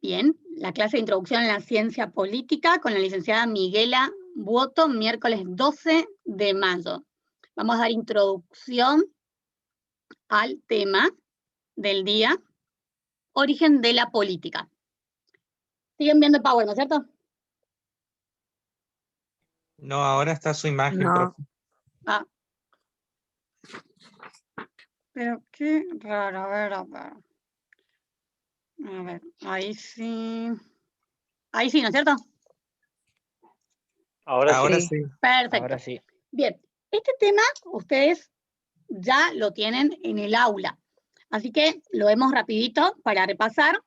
Bien, la clase de introducción a la ciencia política con la licenciada Miguela Buoto, miércoles 12 de mayo. Vamos a dar introducción al tema del día, origen de la política. Siguen viendo el Power, ¿no es cierto? No, ahora está su imagen, No. profe. Ah. Pero qué raro, a ver. A ver, ahí sí. Ahí sí, ¿no es cierto? Ahora sí. sí. Perfecto. Ahora sí. Bien, este tema ustedes ya lo tienen en el aula. Así que lo vemos rapidito para repasar.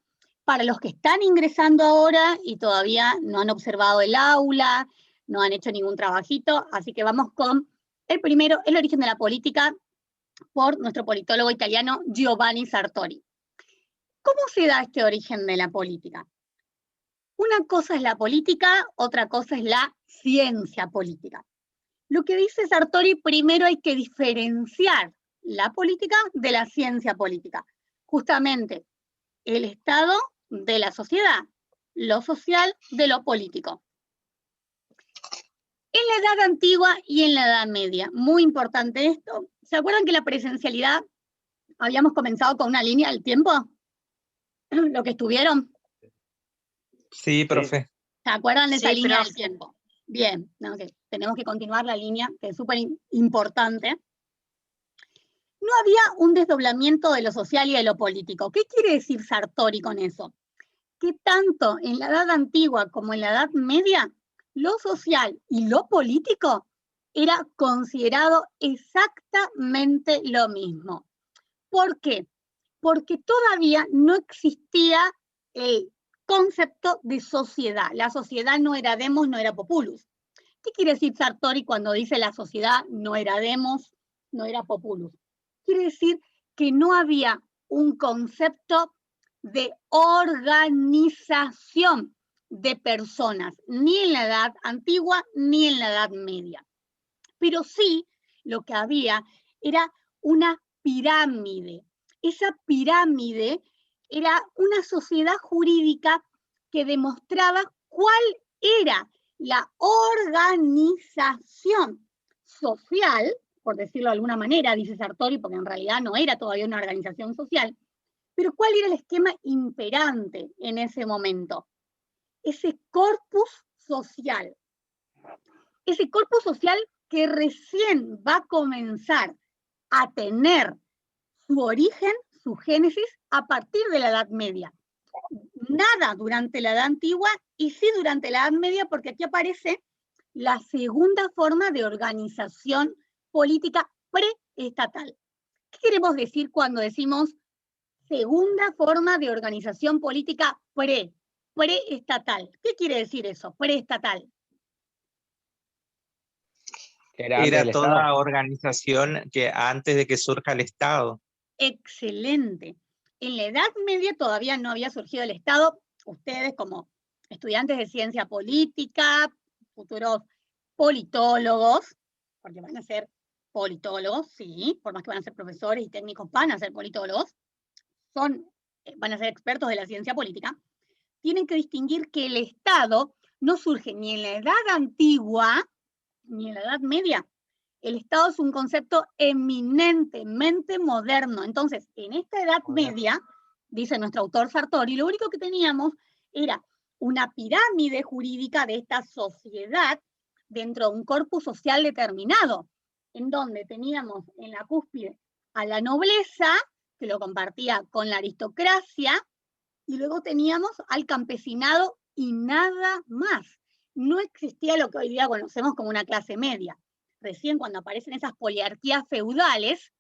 Para los que están ingresando ahora y todavía no han observado el aula, no han hecho ningún trabajito, así que vamos con el primero, el origen de la política, por nuestro politólogo italiano Giovanni Sartori. ¿Cómo se da este origen de la política? Una cosa es la política, otra cosa es la ciencia política. Lo que dice Sartori, primero hay que diferenciar la política de la ciencia política. Justamente, el Estado de la sociedad, lo social de lo político. En la Edad Antigua y en la Edad Media, muy importante esto. ¿Se acuerdan que la presencialidad habíamos comenzado con una línea del tiempo? ¿Lo que estuvieron? Sí, profe. ¿Se acuerdan de esa Sí, línea profe. del tiempo? Bien, okay. Tenemos que continuar la línea, que es súper importante. No había un desdoblamiento de lo social y de lo político. ¿Qué quiere decir Sartori con eso? Que tanto en la Edad Antigua como en la Edad Media, lo social y lo político era considerado exactamente lo mismo. ¿Por qué? Porque todavía no existía el concepto de sociedad. La sociedad no era demos, no era populus. ¿Qué quiere decir Sartori cuando dice la sociedad no era demos, no era populus? Quiere decir que no había un concepto de organización de personas, ni en la Edad Antigua ni en la Edad Media. Pero sí, lo que había era una pirámide. Esa pirámide era una sociedad jurídica que demostraba cuál era la organización social, por decirlo de alguna manera, dice Sartori, porque en realidad no era todavía una organización social, pero cuál era el esquema imperante en ese momento. Ese corpus social. Ese corpus social que recién va a comenzar a tener su origen, su génesis, a partir de la Edad Media. Nada durante la Edad Antigua y sí durante la Edad Media, porque aquí aparece la segunda forma de organización política preestatal. ¿Qué queremos decir cuando decimos segunda forma de organización política preestatal? ¿Qué quiere decir eso, preestatal? Era toda organización que antes de que surja el Estado. Excelente. En la Edad Media todavía no había surgido el Estado. Ustedes como estudiantes de ciencia política, futuros politólogos, porque van a ser politólogos, sí, por más que van a ser profesores y técnicos, van a ser politólogos, van a ser expertos de la ciencia política, tienen que distinguir que el Estado no surge ni en la Edad Antigua ni en la Edad Media. El Estado es un concepto eminentemente moderno. Entonces, en esta Edad Media, dice nuestro autor Sartori, lo único que teníamos era una pirámide jurídica de esta sociedad dentro de un corpus social determinado, en donde teníamos en la cúspide a la nobleza, que lo compartía con la aristocracia, y luego teníamos al campesinado y nada más. No existía lo que hoy día conocemos como una clase media. Recién cuando aparecen esas poliarquías feudales,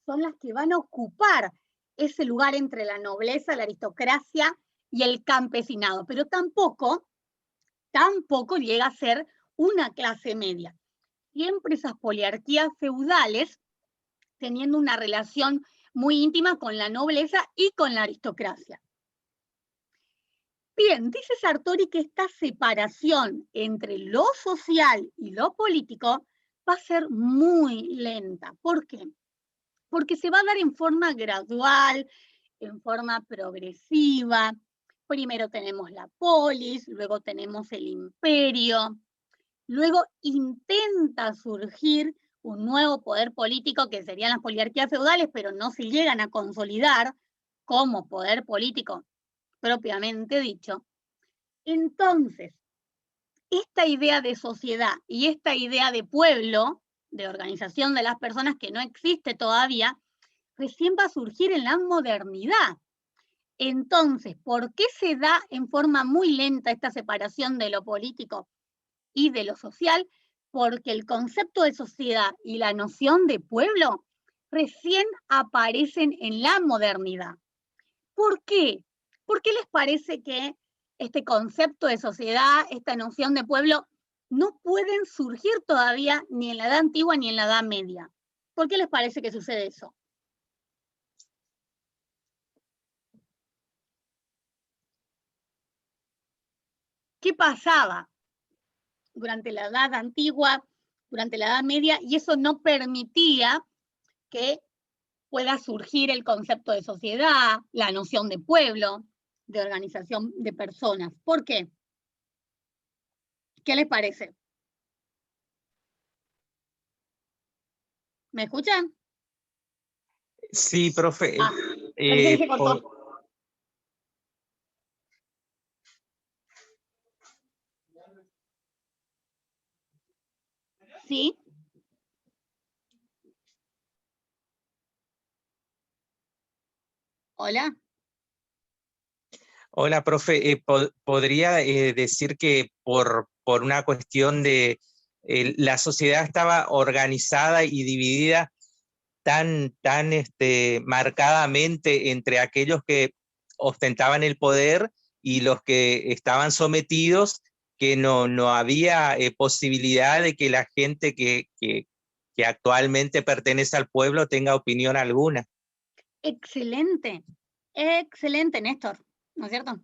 son las que van a ocupar ese lugar entre la nobleza, la aristocracia y el campesinado, pero tampoco llega a ser una clase media. Siempre esas poliarquías feudales teniendo una relación muy íntima con la nobleza y con la aristocracia. Bien, dice Sartori que esta separación entre lo social y lo político va a ser muy lenta. ¿Por qué? Porque se va a dar en forma gradual, en forma progresiva, Primero tenemos la polis, luego tenemos el imperio, luego intenta surgir un nuevo poder político que serían las poliarquías feudales, pero no se llegan a consolidar como poder político propiamente dicho. Entonces, esta idea de sociedad y esta idea de pueblo, de organización de las personas que no existe todavía, recién va a surgir en la modernidad. Entonces, ¿por qué se da en forma muy lenta esta separación de lo político y de lo social? Porque el concepto de sociedad y la noción de pueblo recién aparecen en la modernidad. ¿Por qué? ¿Por qué les parece que este concepto de sociedad, esta noción de pueblo, no pueden surgir todavía ni en la Edad Antigua ni en la Edad Media? ¿Por qué les parece que sucede eso? ¿Qué pasaba durante la Edad Antigua, durante la Edad Media, y eso no permitía que pueda surgir el concepto de sociedad, la noción de pueblo, de organización de personas? ¿Por qué? ¿Qué les parece? ¿Me escuchan? Sí, profe. Parece que se cortó. ¿Sí? Hola. Hola, profe. ¿Podría decir que por una cuestión de la sociedad estaba organizada y dividida tan marcadamente entre aquellos que ostentaban el poder y los que estaban sometidos, que no había posibilidad de que la gente que actualmente pertenece al pueblo tenga opinión alguna? Excelente, excelente, Néstor, ¿no es cierto?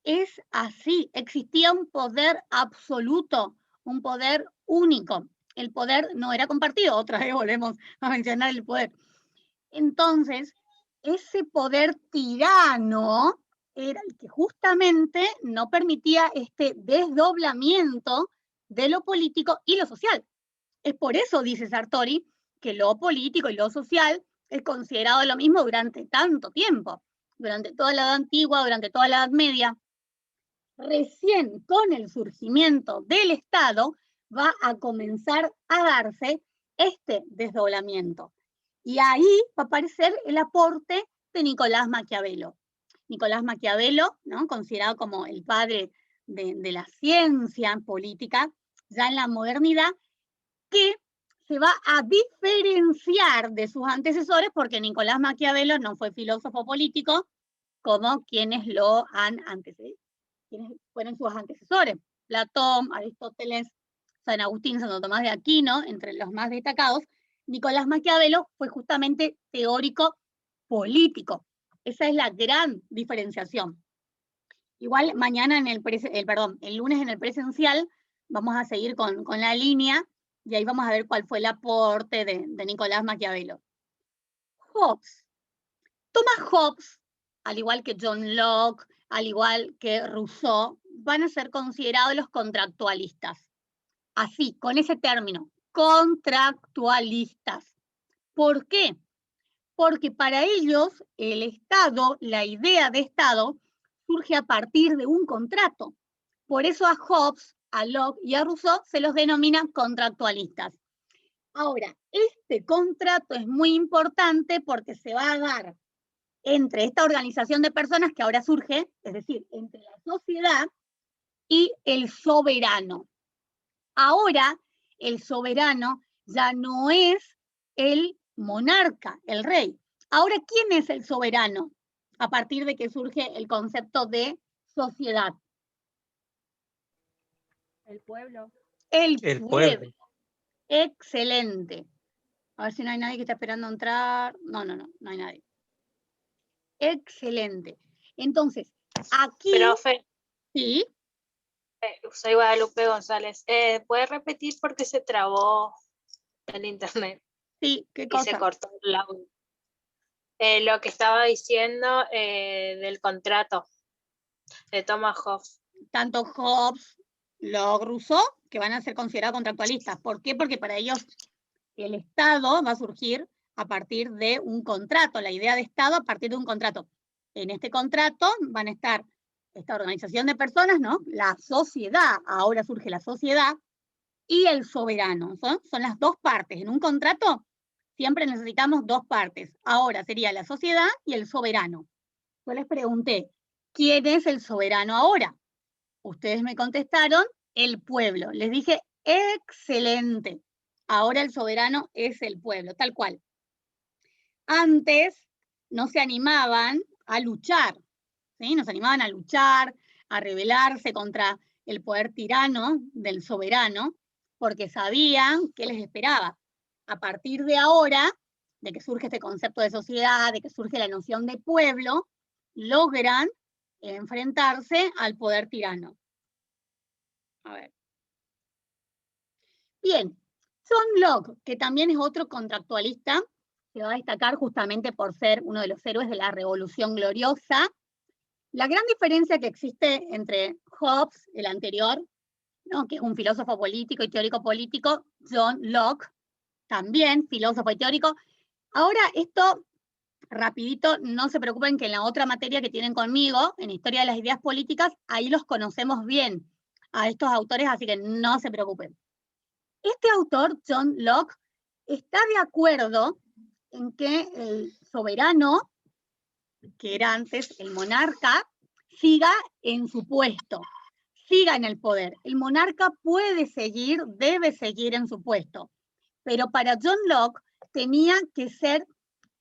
Es así, existía un poder absoluto, un poder único. El poder no era compartido, otra vez volvemos a mencionar el poder. Entonces, ese poder tirano era el que justamente no permitía este desdoblamiento de lo político y lo social. Es por eso, dice Sartori, que lo político y lo social es considerado lo mismo durante tanto tiempo, durante toda la Edad Antigua, durante toda la Edad Media. Recién con el surgimiento del Estado va a comenzar a darse este desdoblamiento. Y ahí va a aparecer el aporte de Nicolás Maquiavelo. Nicolás Maquiavelo, ¿no?, considerado como el padre de la ciencia política, ya en la modernidad, que se va a diferenciar de sus antecesores, porque Nicolás Maquiavelo no fue filósofo político como quienes lo han antecedido, quienes fueron sus antecesores: Platón, Aristóteles, San Agustín, Santo Tomás de Aquino, entre los más destacados. Nicolás Maquiavelo fue justamente teórico político. Esa es la gran diferenciación. Igual mañana el lunes en el presencial vamos a seguir con la línea y ahí vamos a ver cuál fue el aporte de Nicolás Maquiavelo. Hobbes. Thomas Hobbes, al igual que John Locke, al igual que Rousseau, van a ser considerados los contractualistas. Así, con ese término, contractualistas. ¿Por qué? Porque para ellos el Estado, la idea de Estado, surge a partir de un contrato. Por eso a Hobbes, a Locke y a Rousseau se los denomina contractualistas. Ahora, este contrato es muy importante porque se va a dar entre esta organización de personas que ahora surge, es decir, entre la sociedad y el soberano. Ahora, el soberano ya no es el monarca, el rey. Ahora, ¿quién es el soberano? A partir de que surge el concepto de sociedad. El pueblo. El pueblo. Excelente. A ver si no hay nadie que está esperando entrar. No hay nadie. Excelente. Entonces, aquí... Profe. Sí. Soy Guadalupe González. ¿Puede repetir porque se trabó el internet? Sí, ¿qué cosa? Y se cortó el audio. Lo que estaba diciendo del contrato de Thomas Hobbes. Tanto Hobbes, Locke, Rousseau, que van a ser considerados contractualistas. ¿Por qué? Porque para ellos el Estado va a surgir a partir de un contrato, la idea de Estado a partir de un contrato. En este contrato van a estar esta organización de personas, ¿no? La sociedad, ahora surge la sociedad, y el soberano. Son las dos partes. En un contrato siempre necesitamos dos partes. Ahora sería la sociedad y el soberano. Yo les pregunté, ¿quién es el soberano ahora? Ustedes me contestaron, el pueblo. Les dije, excelente. Ahora el soberano es el pueblo, tal cual. Antes no se animaban a luchar, ¿sí? No se animaban a luchar, a rebelarse contra el poder tirano del soberano, porque sabían qué les esperaba. A partir de ahora, de que surge este concepto de sociedad, de que surge la noción de pueblo, logran enfrentarse al poder tirano. A ver. Bien, John Locke, que también es otro contractualista, se va a destacar justamente por ser uno de los héroes de la Revolución Gloriosa. La gran diferencia que existe entre Hobbes, el anterior, ¿no? Que es un filósofo político y teórico político, John Locke, también filósofo y teórico. Ahora esto, rapidito, no se preocupen que en la otra materia que tienen conmigo, en Historia de las Ideas Políticas, ahí los conocemos bien a estos autores, así que no se preocupen. Este autor, John Locke, está de acuerdo en que el soberano, que era antes el monarca, siga en su puesto, siga en el poder. El monarca puede seguir, debe seguir en su puesto, pero para John Locke tenía que ser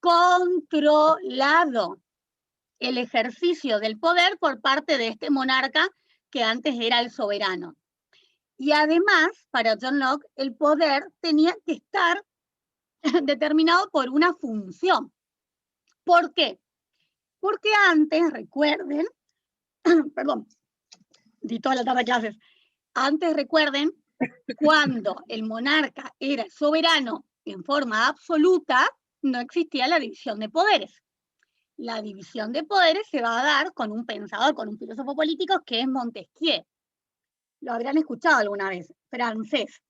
controlado el ejercicio del poder por parte de este monarca que antes era el soberano. Y además, para John Locke, el poder tenía que estar determinado por una función. ¿Por qué? Porque antes, recuerden, perdón, di toda la tarde clases, antes recuerden, cuando el monarca era soberano en forma absoluta, no existía la división de poderes. La división de poderes se va a dar con un pensador, con un filósofo político que es Montesquieu. Lo habrán escuchado alguna vez, francés.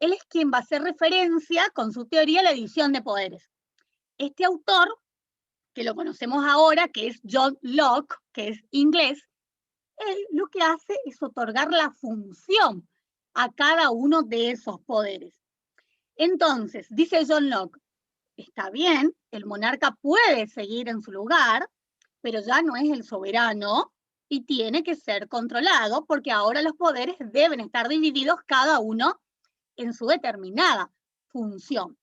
Él es quien va a hacer referencia con su teoría a la división de poderes. Este autor, que lo conocemos ahora, que es John Locke, que es inglés, él lo que hace es otorgar la función a cada uno de esos poderes. Entonces, dice John Locke, está bien, el monarca puede seguir en su lugar, pero ya no es el soberano y tiene que ser controlado porque ahora los poderes deben estar divididos cada uno en su determinada función.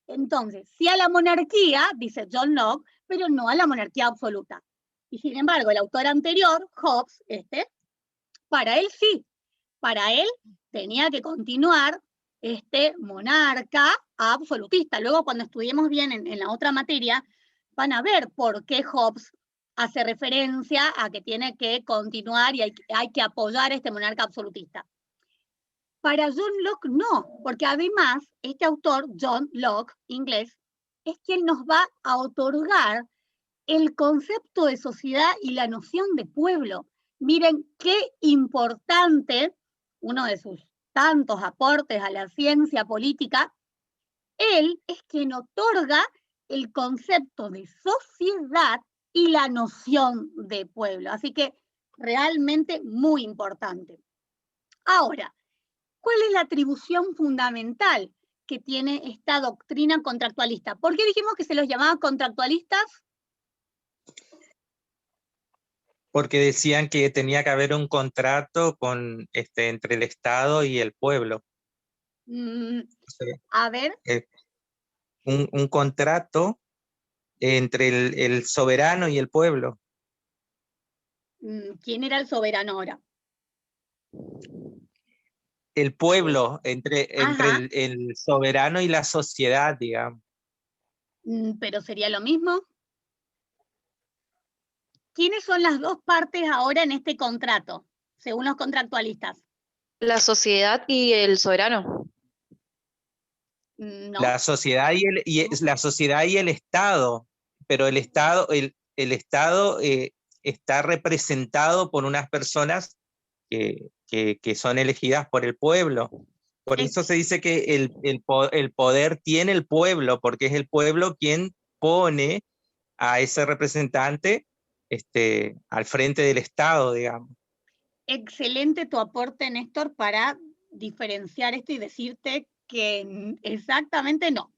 Entonces, sí a la monarquía, dice John Locke, pero no a la monarquía absoluta. Y sin embargo, el autor anterior, Hobbes, para él sí, para él tenía que continuar este monarca absolutista. Luego, cuando estudiemos bien en la otra materia, van a ver por qué Hobbes hace referencia a que tiene que continuar y hay que apoyar a este monarca absolutista. Para John Locke no, porque además este autor, John Locke, inglés, es quien nos va a otorgar el concepto de sociedad y la noción de pueblo. Miren qué importante, uno de sus tantos aportes a la ciencia política, él es quien otorga el concepto de sociedad y la noción de pueblo. Así que realmente muy importante. Ahora, ¿cuál es la atribución fundamental que tiene esta doctrina contractualista? ¿Por qué dijimos que se los llamaba contractualistas? Porque decían que tenía que haber un contrato entre el Estado y el pueblo. A ver. Un contrato entre el soberano y el pueblo. ¿Quién era el soberano ahora? El pueblo, entre el soberano y la sociedad, digamos. ¿Pero sería lo mismo? ¿Quiénes son las dos partes ahora en este contrato, según los contractualistas? La sociedad y el soberano. No. La sociedad y el Estado, pero el Estado está representado por unas personas que son elegidas por el pueblo. Por eso se dice que el poder tiene el pueblo, porque es el pueblo quien pone a ese representante al frente del Estado, digamos. Excelente tu aporte, Néstor, para diferenciar esto y decirte que exactamente no.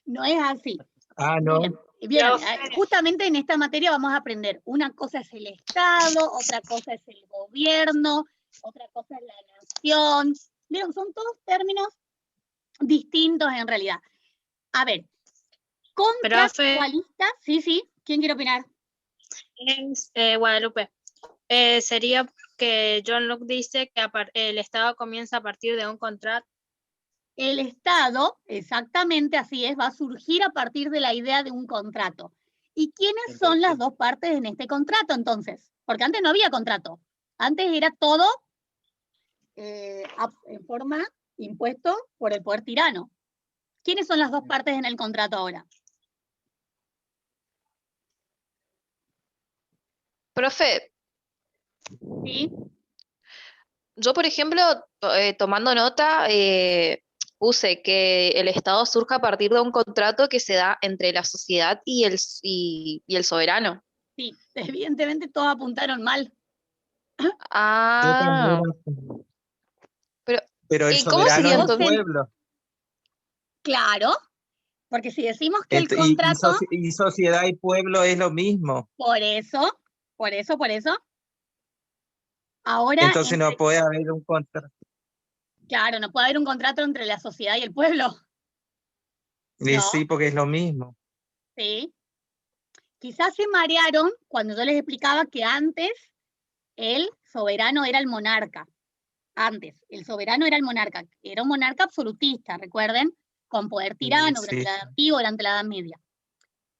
No es así. Ah, no. Bien, justamente en esta materia vamos a aprender. Una cosa es el Estado, otra cosa es el gobierno, otra cosa es la nación. ¿Vieron? Son todos términos distintos en realidad. A ver, contractualista, sí, ¿quién quiere opinar? Guadalupe. Sería que John Locke dice que el Estado comienza a partir de un contrato. El Estado, exactamente así es, va a surgir a partir de la idea de un contrato. ¿Y quiénes son las dos partes en este contrato entonces? Porque antes no había contrato. Antes era todo en forma impuesto por el poder tirano. ¿Quiénes son las dos partes en el contrato ahora? Profe, ¿Sí? yo por ejemplo, tomando nota, puse que el Estado surja a partir de un contrato que se da entre la sociedad y el soberano. Sí, evidentemente todos apuntaron mal. Ah, pero el ¿y cómo soberano sería es el entonces? pueblo. Claro, porque si decimos que el Y contrato... sociedad y pueblo es lo mismo. Por eso. Ahora, Entonces no puede haber un contrato. claro, no puede haber un contrato entre la sociedad y el pueblo. No. Sí, porque es lo mismo. Sí. Quizás se marearon cuando yo les explicaba que antes el soberano era el monarca. Antes, el soberano era el monarca. Era un monarca absolutista, recuerden, con poder tirano durante la Edad Antigua, durante la Edad Media.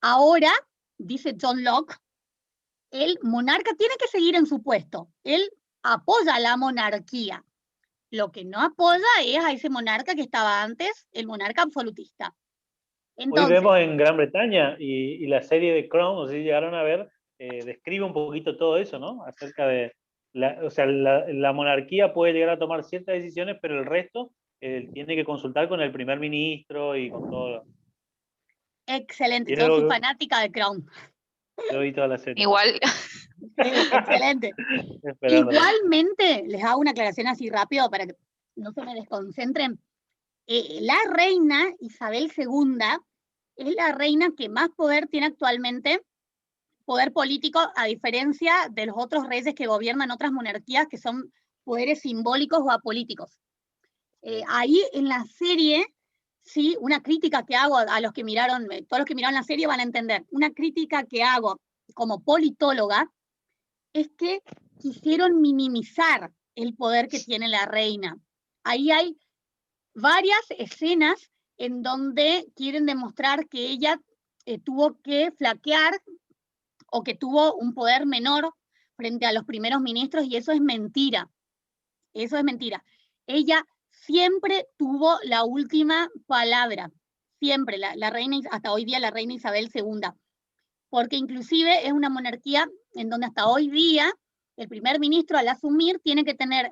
Ahora, dice John Locke, el monarca tiene que seguir en su puesto. Él apoya la monarquía. Lo que no apoya es a ese monarca que estaba antes, el monarca absolutista. Entonces, hoy vemos en Gran Bretaña y la serie de Crown, o si llegaron a ver, describe un poquito todo eso, ¿no? Acerca de, la monarquía puede llegar a tomar ciertas decisiones, pero el resto tiene que consultar con el primer ministro y con todo. excelente, yo soy fanática de Crown. Yo vi toda la serie. Igual. Excelente. Igualmente, les hago una aclaración así rápido para que no se me desconcentren. La reina Isabel II es la reina que más poder tiene actualmente, poder político, a diferencia de los otros reyes que gobiernan otras monarquías que son poderes simbólicos o apolíticos. Ahí en la serie, sí, una crítica que hago a los que miraron, todos los que miraron la serie van a entender, una crítica que hago como politóloga es que quisieron minimizar el poder que tiene la reina. Ahí hay varias escenas en donde quieren demostrar que ella tuvo que flaquear o que tuvo un poder menor frente a los primeros ministros, y eso es mentira. Eso es mentira. Ella siempre tuvo la última palabra, siempre, la reina, hasta hoy día la reina Isabel II, porque inclusive es una monarquía en donde hasta hoy día el primer ministro al asumir tiene que tener,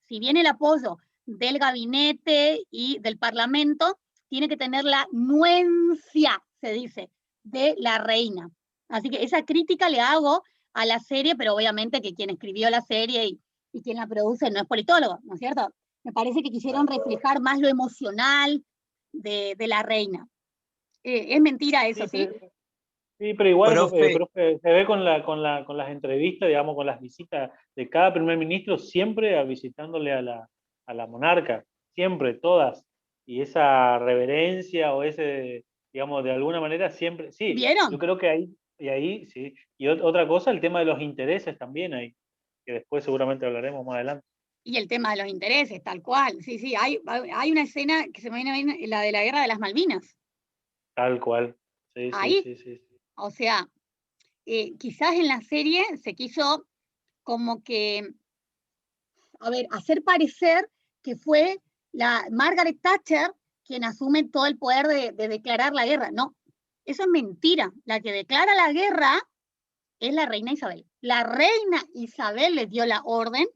si bien el apoyo del gabinete y del parlamento, tiene que tener la nuencia, se dice, de la reina. Así que esa crítica le hago a la serie, pero obviamente que quien escribió la serie y quien la produce no es politólogo, ¿no es cierto? Me parece que quisieron reflejar más lo emocional de la reina. Es mentira eso, ¿sí? Sí, pero igual, Profe, se ve con las entrevistas, digamos, con las visitas de cada primer ministro, siempre visitándole a la monarca, siempre, todas. Y esa reverencia o ese, digamos, de alguna manera siempre, sí. ¿Vieron? Yo creo que ahí, sí. Y otra cosa, el tema de los intereses también ahí, que después seguramente hablaremos más adelante. Y el tema de los intereses, tal cual. Sí, hay una escena que se me viene bien, la de la Guerra de las Malvinas. Tal cual. Sí, ahí, sí. O sea, quizás en la serie se quiso como que, a ver, hacer parecer que fue la Margaret Thatcher quien asume todo el poder de declarar la guerra. No, Eso es mentira. La que declara la guerra es la reina Isabel. La reina Isabel le dio la orden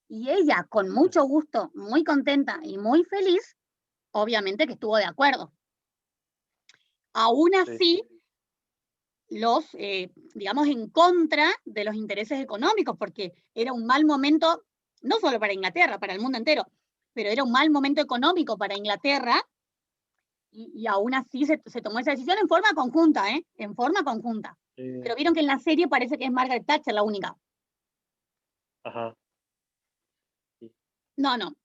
y ella, con mucho gusto, muy contenta y muy feliz, obviamente que estuvo de acuerdo. Aún así, los, digamos, en contra de los intereses económicos, porque era un mal momento, no solo para Inglaterra, para el mundo entero, pero era un mal momento económico para Inglaterra, y aún así se tomó esa decisión en forma conjunta, ¿eh? En forma conjunta. Pero vieron que en la serie parece que es Margaret Thatcher la única. Ajá. No, no,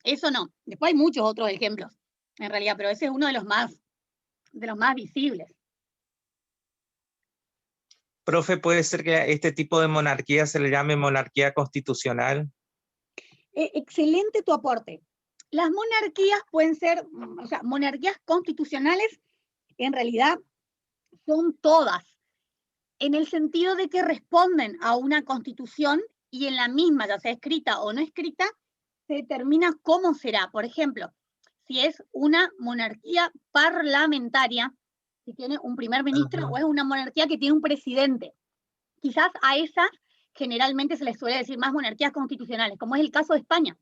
eso no. Después hay muchos otros ejemplos, en realidad, pero ese es uno de los más visibles. Profe, ¿puede ser que a este tipo de monarquía se le llame monarquía constitucional? Excelente tu aporte. Las monarquías pueden ser, o sea, monarquías constitucionales en realidad son todas, en el sentido de que responden a una constitución y en la misma, ya sea escrita o no escrita, se determina cómo será. Por ejemplo, si es una monarquía parlamentaria, si tiene un primer ministro, o es una monarquía que tiene un presidente. Quizás a esas generalmente se les suele decir más monarquías constitucionales, como es el caso de España.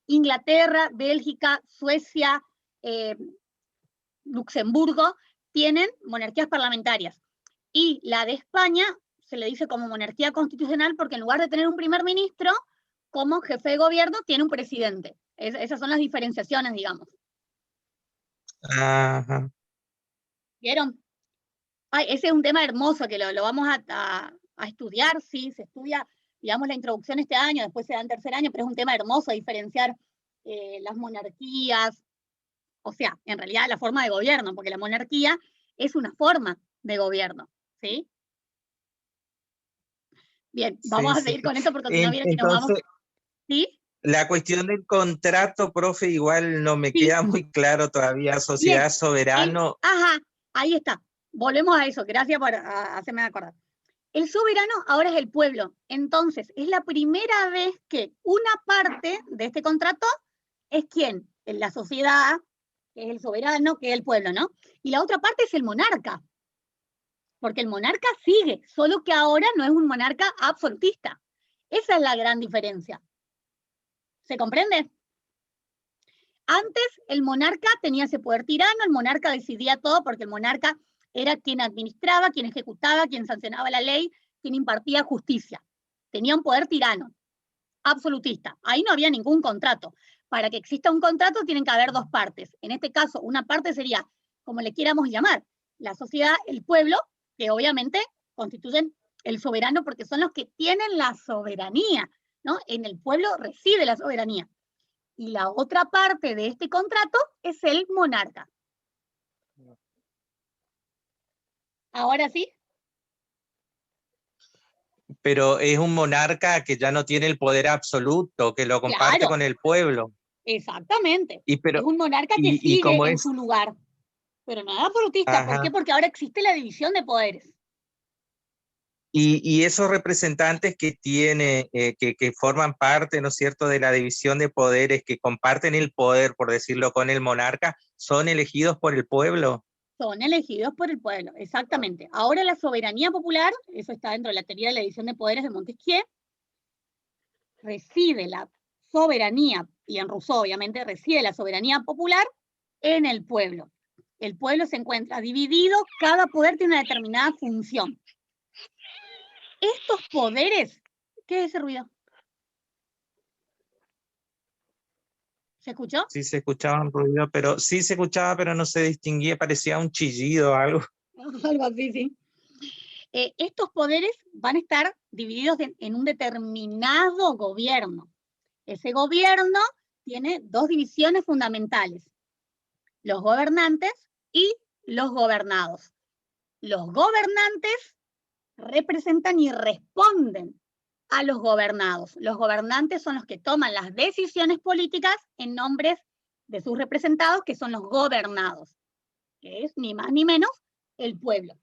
Inglaterra, Bélgica, Suecia, Luxemburgo, tienen monarquías parlamentarias. Y la de España se le dice como monarquía constitucional porque en lugar de tener un primer ministro, como jefe de gobierno, tiene un presidente. Esas son las diferenciaciones, digamos. Ajá. ¿Vieron? Ay, ese es un tema hermoso que lo vamos a estudiar, sí, se estudia, digamos, la introducción este año, después se da en tercer año, pero es un tema hermoso diferenciar las monarquías, o sea, en realidad la forma de gobierno, porque la monarquía es una forma de gobierno, ¿sí? Bien, vamos Sí, a seguir sí. con esto porque si no viene que nos vamos. Entonces, ¿Sí? la cuestión del contrato, profe, igual no me Sí. queda muy claro todavía. Sociedad Bien. soberano. Ajá, ahí está. Volvemos a eso, gracias por hacerme acordar. El soberano ahora es el pueblo. Entonces, es la primera vez que una parte de este contrato es ¿quién? La sociedad, que es el soberano, que es el pueblo, ¿no? Y la otra parte es el monarca. Porque el monarca sigue, solo que ahora no es un monarca absolutista. Esa es la gran diferencia. ¿Se comprende? Antes el monarca tenía ese poder tirano, el monarca decidía todo porque el monarca era quien administraba, quien ejecutaba, quien sancionaba la ley, quien impartía justicia. Tenía un poder tirano, absolutista. Ahí no había ningún contrato. Para que exista un contrato tienen que haber dos partes. En este caso, una parte sería, como le quieramos llamar, la sociedad, el pueblo, que obviamente constituyen el soberano porque son los que tienen la soberanía, ¿no? En el pueblo reside la soberanía. Y la otra parte de este contrato es el monarca. Ahora sí. Pero es un monarca que ya no tiene el poder absoluto, que lo comparte Claro, con el pueblo. exactamente. Y, pero, Es un monarca que y como sigue en es, su lugar, pero no es absolutista. ¿Por qué? ajá, Porque ahora existe la división de poderes. y esos representantes que tiene, que forman parte, ¿no es cierto?, de la división de poderes, que comparten el poder, por decirlo, con el monarca, ¿son elegidos por el pueblo? Son elegidos por el pueblo, exactamente. Ahora la soberanía popular, eso está dentro de la teoría de la división de poderes de Montesquieu, reside la soberanía, y en Rousseau obviamente reside la soberanía popular en el pueblo. El pueblo se encuentra dividido, cada poder tiene una determinada función. Estos poderes, ¿qué es ese ruido? ¿Se escuchó? Sí se escuchaba un ruido, pero sí se escuchaba, pero no se distinguía, parecía un chillido o algo. Algo así, sí. Estos poderes van a estar divididos en un determinado gobierno. Ese gobierno tiene dos divisiones fundamentales, los gobernantes y los gobernados. Los gobernantes representan y responden a los gobernados. Los gobernantes son los que toman las decisiones políticas en nombre de sus representados, que son los gobernados, que es ni más ni menos el pueblo.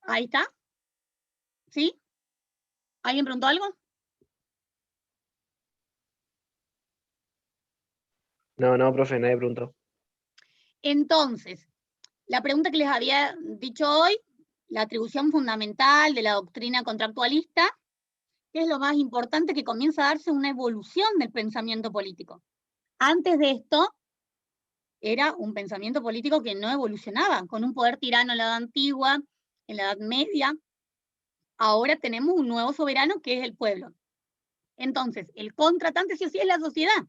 Ahí está. ¿Sí? ¿Alguien preguntó algo? No, profe, nadie preguntó. Entonces, la pregunta que les había dicho hoy, la atribución fundamental de la doctrina contractualista, que es lo más importante, que comienza a darse una evolución del pensamiento político. Antes de esto, era un pensamiento político que no evolucionaba, con un poder tirano en la Edad Antigua, en la Edad Media. Ahora tenemos un nuevo soberano que es el pueblo. Entonces, el contratante sí o sí es la sociedad.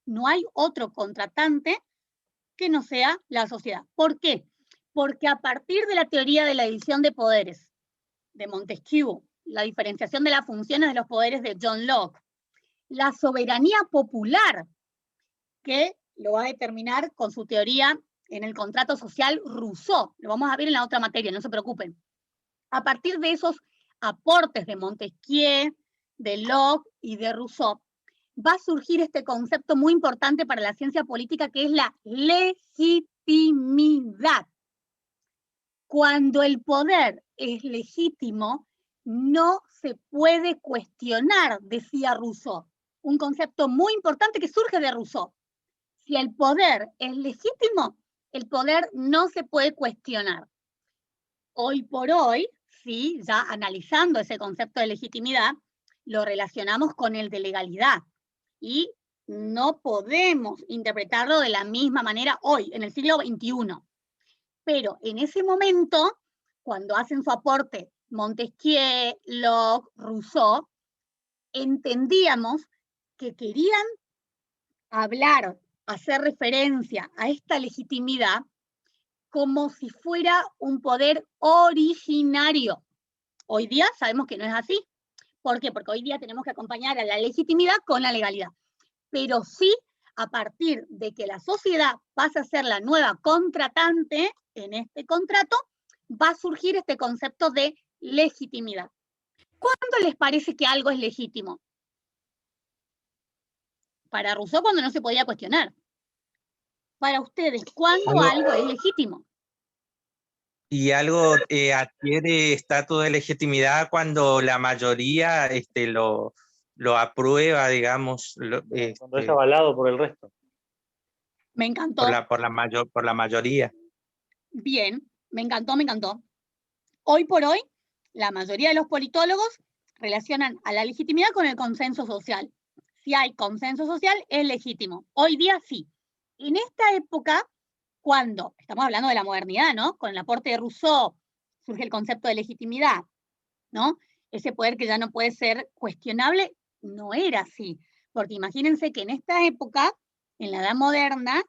No hay otro contratante que no sea la sociedad. ¿Por qué? Porque a partir de la teoría de la división de poderes de Montesquieu, la diferenciación de las funciones de los poderes de John Locke, la soberanía popular, que lo va a determinar con su teoría en el contrato social Rousseau, lo vamos a ver en la otra materia, no se preocupen. A partir de esos aportes de Montesquieu, de Locke y de Rousseau, va a surgir este concepto muy importante para la ciencia política, que es la legitimidad. Cuando el poder es legítimo, no se puede cuestionar, decía Rousseau. Un concepto muy importante que surge de Rousseau. Si el poder es legítimo, el poder no se puede cuestionar. Hoy por hoy, sí, ya analizando ese concepto de legitimidad, lo relacionamos con el de legalidad. Y no podemos interpretarlo de la misma manera hoy, en el siglo XXI. Pero en ese momento, cuando hacen su aporte Montesquieu, Locke, Rousseau, entendíamos que querían hablar, hacer referencia a esta legitimidad como si fuera un poder originario. Hoy día sabemos que no es así. ¿Por qué? Porque hoy día tenemos que acompañar a la legitimidad con la legalidad. Pero sí, a partir de que la sociedad pasa a ser la nueva contratante en este contrato, va a surgir este concepto de legitimidad. ¿Cuándo les parece que algo es legítimo? Para Rousseau, cuando no se podía cuestionar. Para ustedes, ¿cuándo algo es legítimo? Y algo adquiere estatus de legitimidad cuando la mayoría lo aprueba, digamos, Cuando es avalado por el resto. Me encantó. por la mayoría. Bien, me encantó, me encantó. Hoy por hoy, la mayoría de los politólogos relacionan a la legitimidad con el consenso social. Si hay consenso social, es legítimo. Hoy día sí. En esta época, cuando estamos hablando de la modernidad, ¿no? Con el aporte de Rousseau surge el concepto de legitimidad, ¿no? Ese poder que ya no puede ser cuestionable, no era así. Porque imagínense que en esta época, en la edad moderna,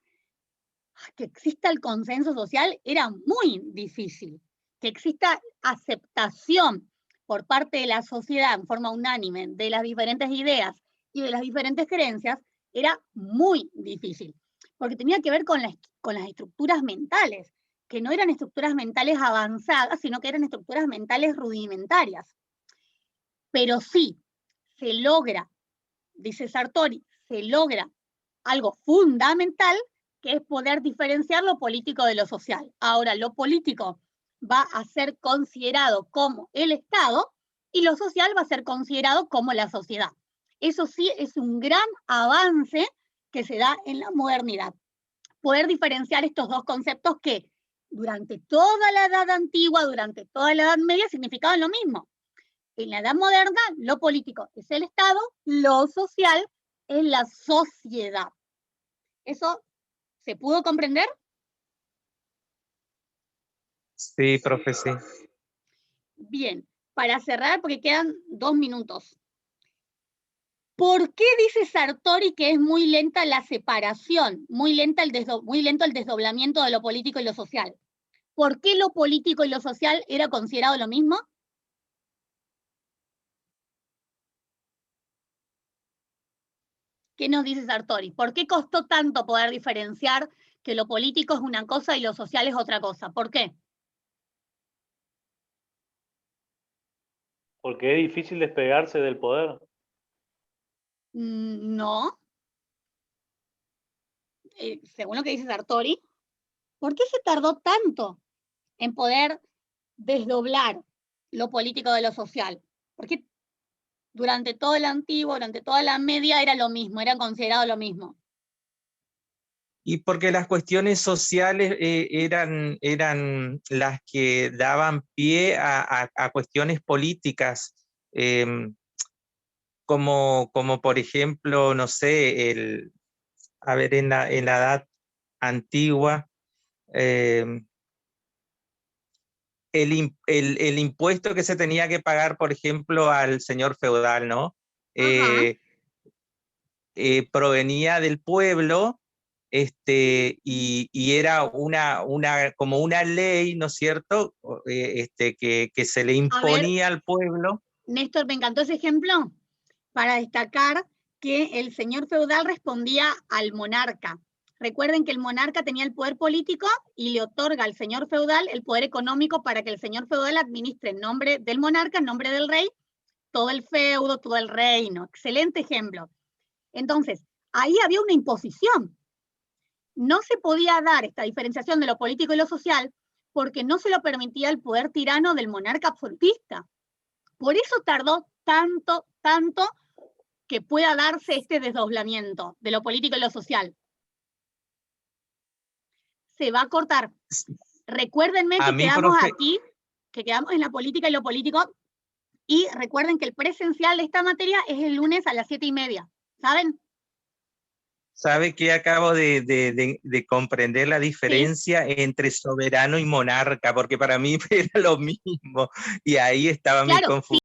que exista el consenso social era muy difícil. Que exista aceptación por parte de la sociedad en forma unánime de las diferentes ideas y de las diferentes creencias era muy difícil. Porque tenía que ver con las estructuras mentales, que no eran estructuras mentales avanzadas, sino que eran estructuras mentales rudimentarias. Pero sí, se logra, dice Sartori, se logra algo fundamental, que es poder diferenciar lo político de lo social. Ahora, lo político va a ser considerado como el Estado y lo social va a ser considerado como la sociedad. Eso sí es un gran avance que se da en la modernidad. Poder diferenciar estos dos conceptos que durante toda la Edad Antigua, durante toda la Edad Media, significaban lo mismo. En la Edad Moderna, lo político es el Estado, lo social es la sociedad. ¿Eso se pudo comprender? Sí, profe, sí. Bien, para cerrar, porque quedan 2 minutos. ¿Por qué dice Sartori que es muy lenta la separación, muy lento el desdoblamiento de lo político y lo social? ¿Por qué lo político y lo social era considerado lo mismo? ¿Qué nos dice Sartori? ¿Por qué costó tanto poder diferenciar que lo político es una cosa y lo social es otra cosa? ¿Por qué? Porque es difícil despegarse del poder. No. Según lo que dice Sartori, ¿por qué se tardó tanto en poder desdoblar lo político de lo social? Porque durante todo el antiguo, durante toda la media era lo mismo, era considerado lo mismo. Y porque las cuestiones sociales eran las que daban pie a cuestiones políticas, como por ejemplo, no sé, a ver, en la edad antigua, el impuesto que se tenía que pagar, por ejemplo, al señor feudal, ¿no? Provenía del pueblo, y era como una ley, ¿no es cierto?, que se le imponía al pueblo. Néstor, me encantó ese ejemplo para destacar que el señor feudal respondía al monarca. Recuerden que el monarca tenía el poder político y le otorga al señor feudal el poder económico para que el señor feudal administre en nombre del monarca, en nombre del rey, todo el feudo, todo el reino. Excelente ejemplo. Entonces, ahí había una imposición. No se podía dar esta diferenciación de lo político y lo social porque no se lo permitía el poder tirano del monarca absolutista. Por eso tardó tanto que pueda darse este desdoblamiento de lo político y lo social. Se va a cortar. Recuérdenme que quedamos aquí, que quedamos en la política y lo político, y recuerden que el presencial de esta materia es el lunes a las 7:30, ¿saben? ¿Sabe que acabo de comprender la diferencia entre soberano y monarca? Porque para mí era lo mismo, y ahí estaba mi confusión.